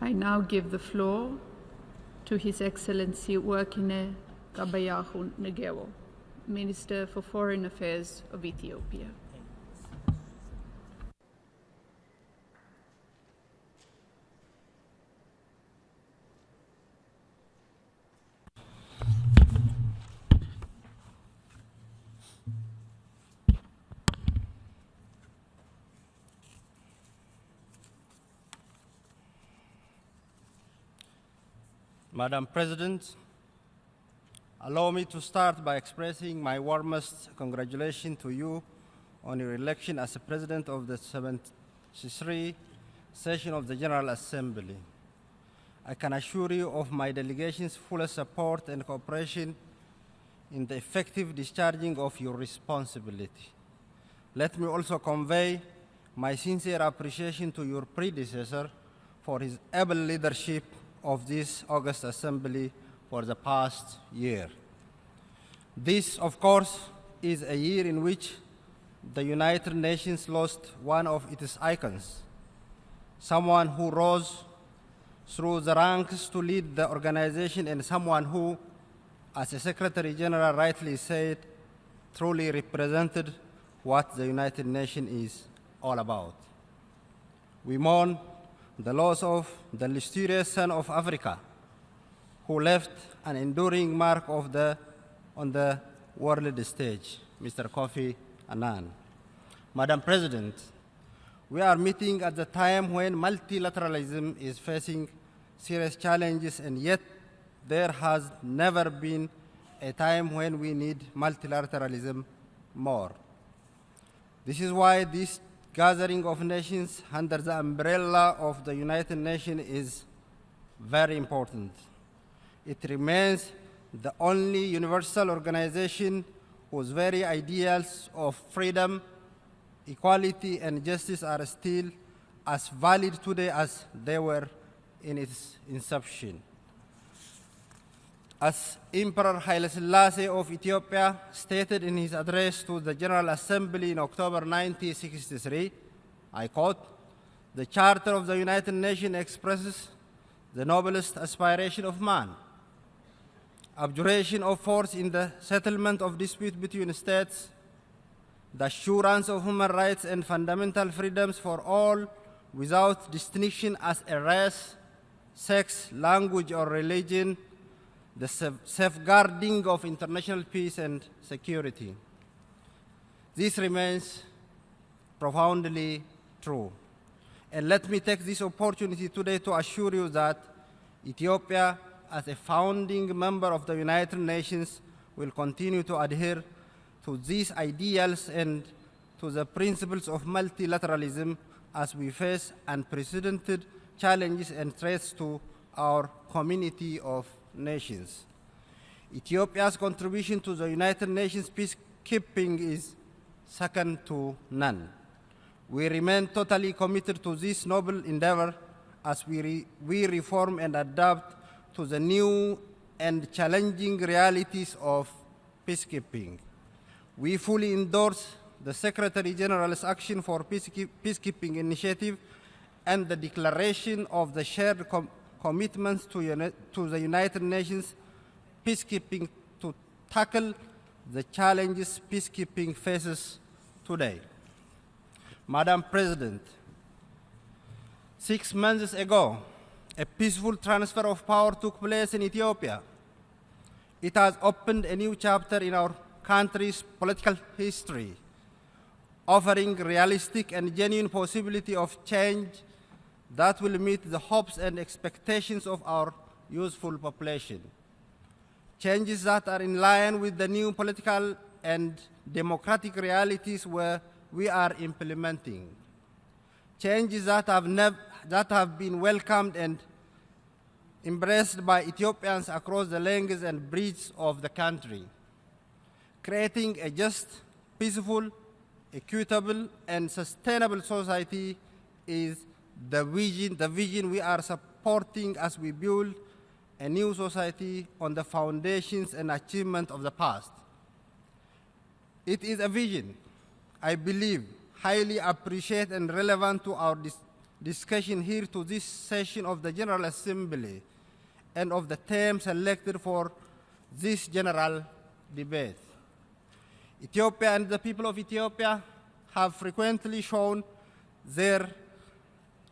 I now give the floor to His Excellency Workine Gabayahun Negewo, Minister for Foreign Affairs of Ethiopia. Madam President, allow me to start by expressing my warmest congratulations to you on your election as the President of the 73rd session of the General Assembly. I can assure you of my delegation's full support and cooperation in the effective discharging of your responsibility. Let me also convey my sincere appreciation to your predecessor for his able leadership of this August Assembly for the past year. This, of course, is a year in which the United Nations lost one of its icons, someone who rose through the ranks to lead the organization, and someone who, as the Secretary General rightly said, truly represented what the United Nations is all about. We mourn the loss of the illustrious son of Africa, who left an enduring mark on the world stage, Mr. Kofi Annan. Madam President, we are meeting at the time when multilateralism is facing serious challenges, and yet there has never been a time when we need multilateralism more. This is why this gathering of nations under the umbrella of the United Nations is very important. It remains the only universal organization whose very ideals of freedom, equality, and justice are still as valid today as they were in its inception. As Emperor Haile Selassie of Ethiopia stated in his address to the General Assembly in October 1963, I quote, "The Charter of the United Nations expresses the noblest aspiration of man, abjuration of force in the settlement of disputes between states, the assurance of human rights and fundamental freedoms for all without distinction as a race, sex, language, or religion, the safeguarding of international peace and security." This remains profoundly true. And let me take this opportunity today to assure you that Ethiopia, as a founding member of the United Nations, will continue to adhere to these ideals and to the principles of multilateralism as we face unprecedented challenges and threats to our community of nations. Ethiopia's contribution to the United Nations peacekeeping is second to none. We remain totally committed to this noble endeavor as we reform and adapt to the new and challenging realities of peacekeeping. We fully endorse the Secretary General's Action for Peacekeeping Initiative and the declaration of the shared commitments to the United Nations peacekeeping to tackle the challenges peacekeeping faces today. Madam President, 6 months ago, a peaceful transfer of power took place in Ethiopia. It has opened a new chapter in our country's political history, offering realistic and genuine possibility of change that will meet the hopes and expectations of our youthful population. Changes that are in line with the new political and democratic realities where we are implementing. Changes that have been welcomed and embraced by Ethiopians across the length and breadth of the country, creating a just, peaceful, equitable, and sustainable society is the vision we are supporting as we build a new society on the foundations and achievements of the past. It is a vision, I believe, highly appreciated and relevant to our discussion here to this session of the General Assembly and of the term selected for this general debate. Ethiopia and the people of Ethiopia have frequently shown their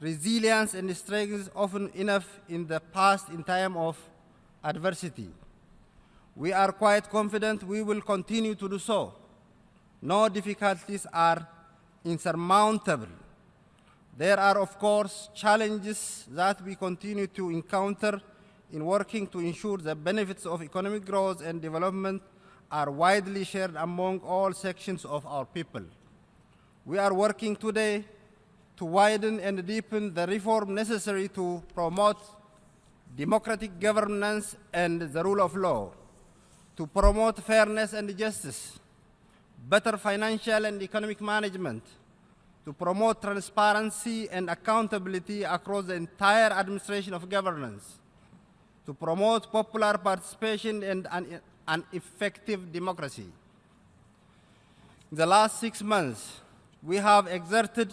resilience and strength often enough in the past in time of adversity. We are quite confident we will continue to do so. No difficulties are insurmountable. There are, of course, challenges that we continue to encounter in working to ensure the benefits of economic growth and development are widely shared among all sections of our people. We are working today to widen and deepen the reform necessary to promote democratic governance and the rule of law, to promote fairness and justice, better financial and economic management, to promote transparency and accountability across the entire administration of governance, to promote popular participation and an effective democracy. In the last 6 months, we have exerted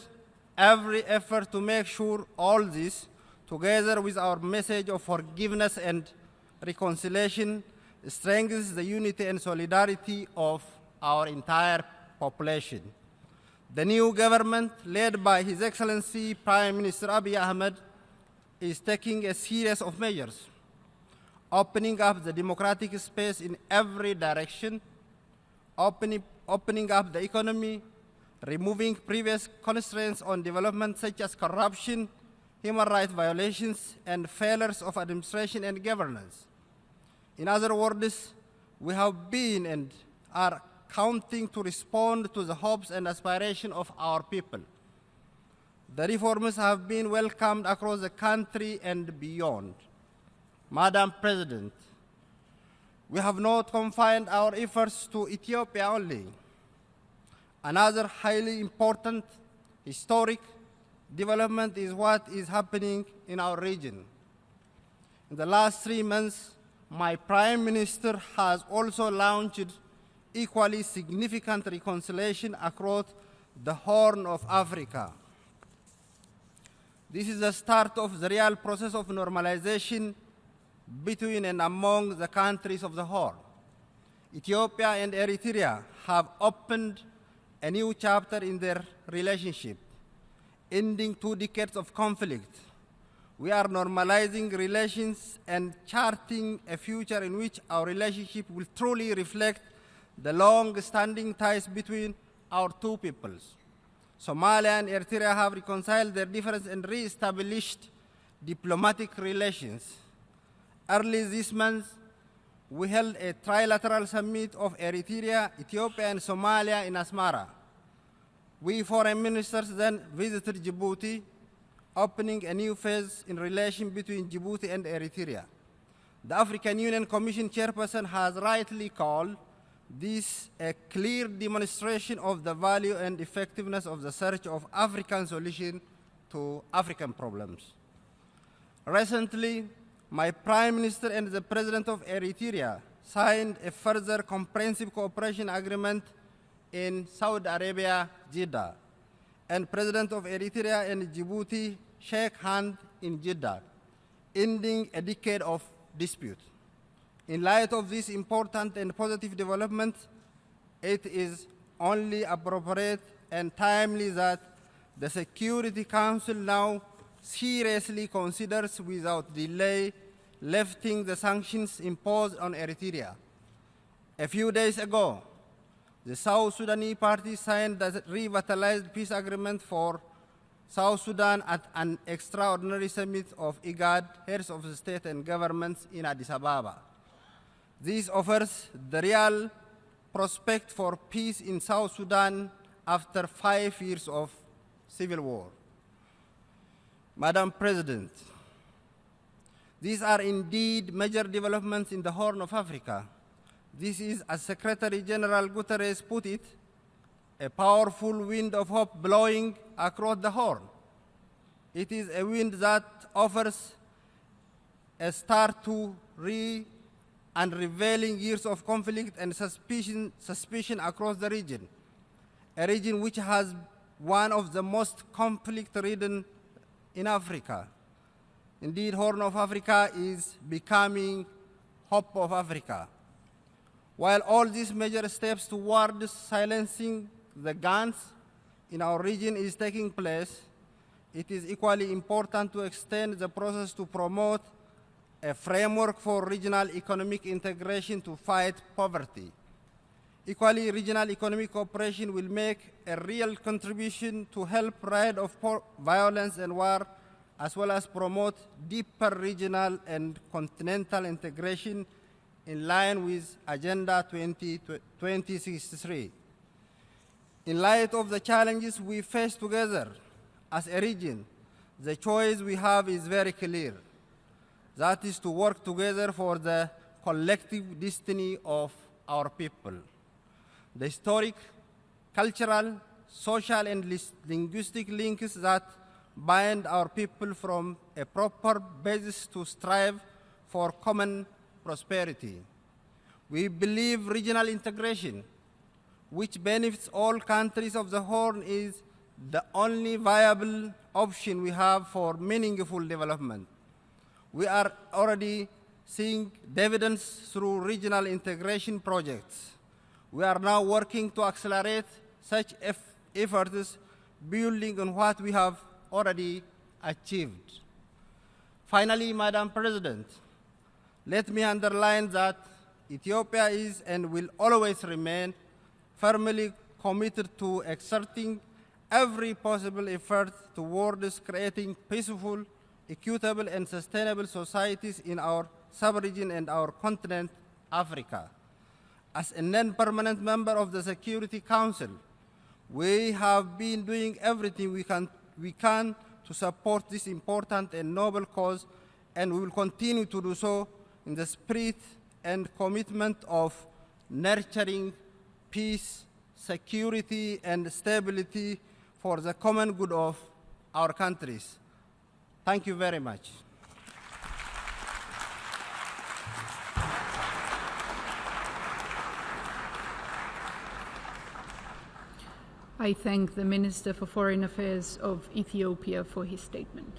every effort to make sure all this, together with our message of forgiveness and reconciliation, strengthens the unity and solidarity of our entire population. The new government, led by His Excellency Prime Minister Abiy Ahmed, is taking a series of measures, opening up the democratic space in every direction, opening up the economy, removing previous constraints on development such as corruption, human rights violations, and failures of administration and governance. In other words, we have been and are counting to respond to the hopes and aspirations of our people. The reforms have been welcomed across the country and beyond. Madam President, we have not confined our efforts to Ethiopia only. Another highly important historic development is what is happening in our region. In the last 3 months, my Prime Minister has also launched equally significant reconciliation across the Horn of Africa. This is the start of the real process of normalization between and among the countries of the Horn. Ethiopia and Eritrea have opened a new chapter in their relationship, ending 2 decades of conflict. We are normalizing relations and charting a future in which our relationship will truly reflect the long-standing ties between our two peoples. Somalia and Eritrea have reconciled their differences and re-established diplomatic relations. Early this month, we held a trilateral summit of Eritrea, Ethiopia, and Somalia in Asmara. We foreign ministers then visited Djibouti, opening a new phase in relation between Djibouti and Eritrea. The African Union Commission chairperson has rightly called this a clear demonstration of the value and effectiveness of the search of African solution to African problems. Recently, my Prime Minister and the President of Eritrea signed a further comprehensive cooperation agreement in Saudi Arabia, Jeddah, and President of Eritrea and Djibouti shake hands in Jeddah, ending a decade of dispute. In light of this important and positive development, it is only appropriate and timely that the Security Council now seriously considers without delay lifting the sanctions imposed on Eritrea. A few days ago, the South Sudanese party signed the revitalized peace agreement for South Sudan at an extraordinary summit of IGAD, heads of state and governments in Addis Ababa. This offers the real prospect for peace in South Sudan after 5 years of civil war. Madam President, these are indeed major developments in the Horn of Africa. This is, as Secretary General Guterres put it, a powerful wind of hope blowing across the Horn. It is a wind that offers a start to unrevealing years of conflict and suspicion across the region, a region which has one of the most conflict-ridden in Africa. Indeed, Horn of Africa is becoming Hope of Africa. While all these major steps towards silencing the guns in our region is taking place, it is equally important to extend the process to promote a framework for regional economic integration to fight poverty. Equally, regional economic cooperation will make a real contribution to help rid of violence and war, as well as promote deeper regional and continental integration in line with Agenda 2063. In light of the challenges we face together as a region, the choice we have is very clear. That is to work together for the collective destiny of our people. The historic, cultural, social, and linguistic links that bind our people form a proper basis to strive for common prosperity. We believe regional integration, which benefits all countries of the Horn, is the only viable option we have for meaningful development. We are already seeing dividends through regional integration projects. We are now working to accelerate such efforts, building on what we have already achieved. Finally, Madam President, let me underline that Ethiopia is and will always remain firmly committed to exerting every possible effort towards creating peaceful, equitable, and sustainable societies in our sub-region and our continent, Africa. As a non-permanent member of the Security Council, we have been doing everything we can to support this important and noble cause, and we will continue to do so in the spirit and commitment of nurturing peace, security, and stability for the common good of our countries. Thank you very much. I thank the Minister for Foreign Affairs of Ethiopia for his statement.